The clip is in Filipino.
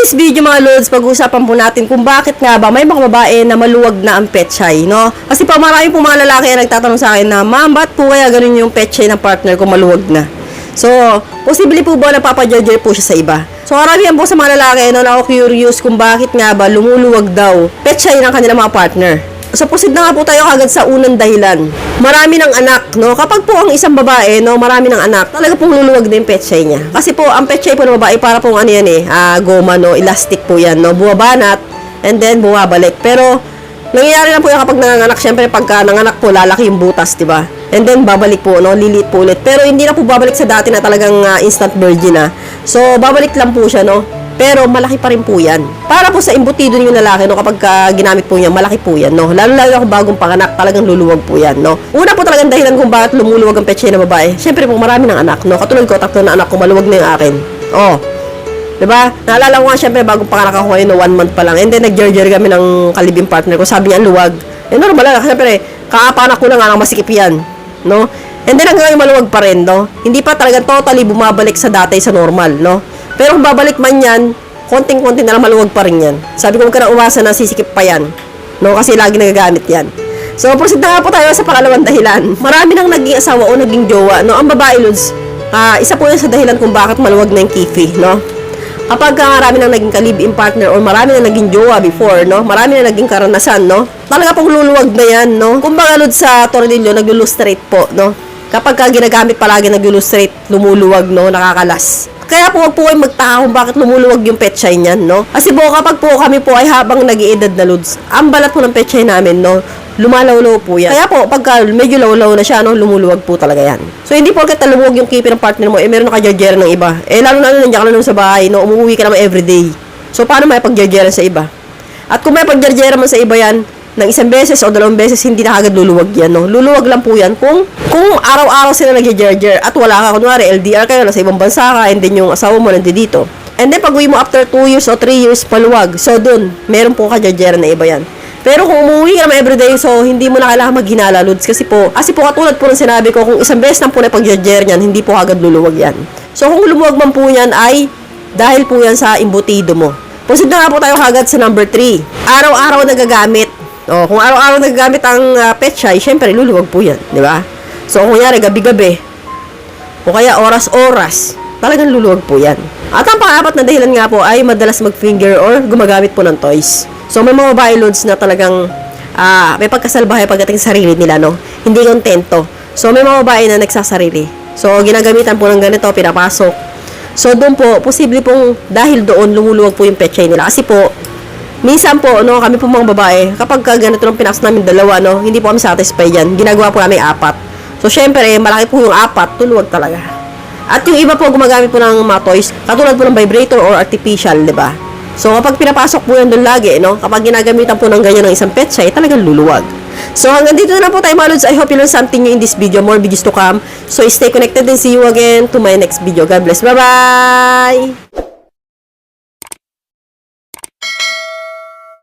this video mga lods, pag-uusapan po natin kung bakit nga ba may mga babae na maluwag na ang pechay, no? Kasi pa marami po mga lalaki na nagtatanong sa akin na, ma'am, ba't po kaya ganun yung pechay ng partner ko maluwag na? So, posible po ba napapa-judge po siya sa iba? So, karamihan po sa mga lalaki, no, na ako curious kung bakit nga ba lumuluwag daw pechay ng kanilang mga partner. So, proceed na nga po tayo kagad sa unang dahilan. Marami ng anak, no? Kapag po ang isang babae, no, marami ng anak, talaga pong luluwag na yung pechay niya. Kasi po, ang pechay po ng babae, para pong ano yan goma, no? Elastic po yan, no? Buwabanat, and then bumabalik. Pero, nangyayari lang po yan kapag nanganganak. Siyempre, pagka nanganak po, lalaki yung butas, diba? And then, babalik po, no? Liliit po ulit. Pero, hindi na po babalik sa dati na talagang instant virgin, na. So, babalik lang po siya, no? Pero malaki pa rin po yan. Para po sa imbutido yung lalaki, no, kapag ginamit po niya, malaki po yan, no. Lalo-lalo kung bagong panganak, talagang luluwag po yan, no. Una po talagang dahilan kung bakit lumuluwag ang pechay ng babae. Siyempre po, marami ng anak, no. Katulad ko, 3 na anak ko, maluwag na yung akin. Oh. Diba? Naalala ko nga, siyempre, bagong panganak ako ngayon, no, 1 month pa lang. And then, nag-jerjer kami ng kalibing partner ko. Sabi niya, luwag. Eh, normal lang. Siyempre, kaapanak ko na nga ng masikip yan, no. And then, hanggang ngayon, maluwag pa rin, no. Hindi pa talagang totally bumabalik sa dati sa normal, no. Pero kung babalik man yan, konting-konti na lang maluwag pa rin yan. Sabi ko, huwag ka na umasa na sisikip pa yan. No? Kasi lagi nagagamit yan. So, proceed na nga po tayo sa pangalawang dahilan. Marami nang naging asawa o naging jowa. No? Ang babae, Lods, isa po yan sa dahilan kung bakit maluwag na yung kifi. No? Kapag marami nang naging ka-live-in partner or marami nang naging jowa before, no? Marami nang naging karanasan, no? Talaga pong luluwag na yan, no? Kung baga, Lods, sa tornilyo, nag-lustrate po, no? Kapag ginagamit palagi nag-lustrate, lumuluwag, no? Nakakalas. Kaya po, wag po kayo magtaka kung bakit lumuluwag yung pechay niyan, no? Kasi po, kapag po kami po ay habang nag-iedad na, Lods, ang balat po ng pechay namin, no? Lumalawlaw po yan. Kaya po, pagka medyo lawlaw na siya, no? Lumuluwag po talaga yan. So, hindi po kahit lumuluwag yung kipi ng partner mo, meron ka jarjera ng iba. Lalo na nandiyan ka na sa bahay, no? Umuwi ka naman everyday. So, paano may pagjarjera sa iba? At kung may pagjarjera man sa iba yan, ng 1 beses o 2 beses, hindi na agad luluwag yan, no? Luluwag lang po yan kung araw-araw sila nag-jarger at wala ka, kunwari, LDR kayo, nasa ibang bansa ka, and then yung asawa mo nandito dito. And then, pag uwi mo after 2 years o 3 years, paluwag. So, dun, meron po ka-jarger na iba yan. Pero kung umuwi ka naman everyday, so, hindi mo na kailangan maghinala, Lods, kasi po katulad po ng sinabi ko, kung 1 beses lang po na pag-jarger niyan, hindi po agad luluwag yan. So, kung lumuwag man po yan, ay dahil po yan sa imbutido mo. Proceed na nga po tayo kagad sa number 3. Araw-araw nagagamit. Oh, kung araw-araw nagagamit ang pechay, syempre luluwag po 'yan, di ba? So, kung kunyari gabi-gabi o kaya oras-oras, talagang luluwag po 'yan. At ang pang-apat na dahilan nga po ay madalas mag-finger or gumagamit po ng toys. So, may mga babae, Lods, na talagang may pagkasalbahe pagdating sa sarili nila, no? Hindi kontento. So, may mga babae na nagsasarili. So, ginagamitan po ng ganito, pinapasok. So, doon po, posible pong dahil doon lumuluwag po yung pechay nila. Kasi po, minsan po, no, kami po mga babae, kapag ganito lang pinasok namin 2, no, hindi po kami satisfied yan. Ginagawa po namin 4. So, syempre, malaki po yung 4, tuluwag talaga. At yung iba po, gumagamit po ng mga toys, katulad po ng vibrator or artificial, di ba? So, kapag pinapasok po yan doon lagi, no, kapag ginagamitan po ng ganyan ng isang pechay, talagang luluwag. So, hanggang dito na po tayo, mga Lods. I hope you learned something new in this video. More videos to come. So, stay connected and see you again to my next video. God bless. Bye-bye!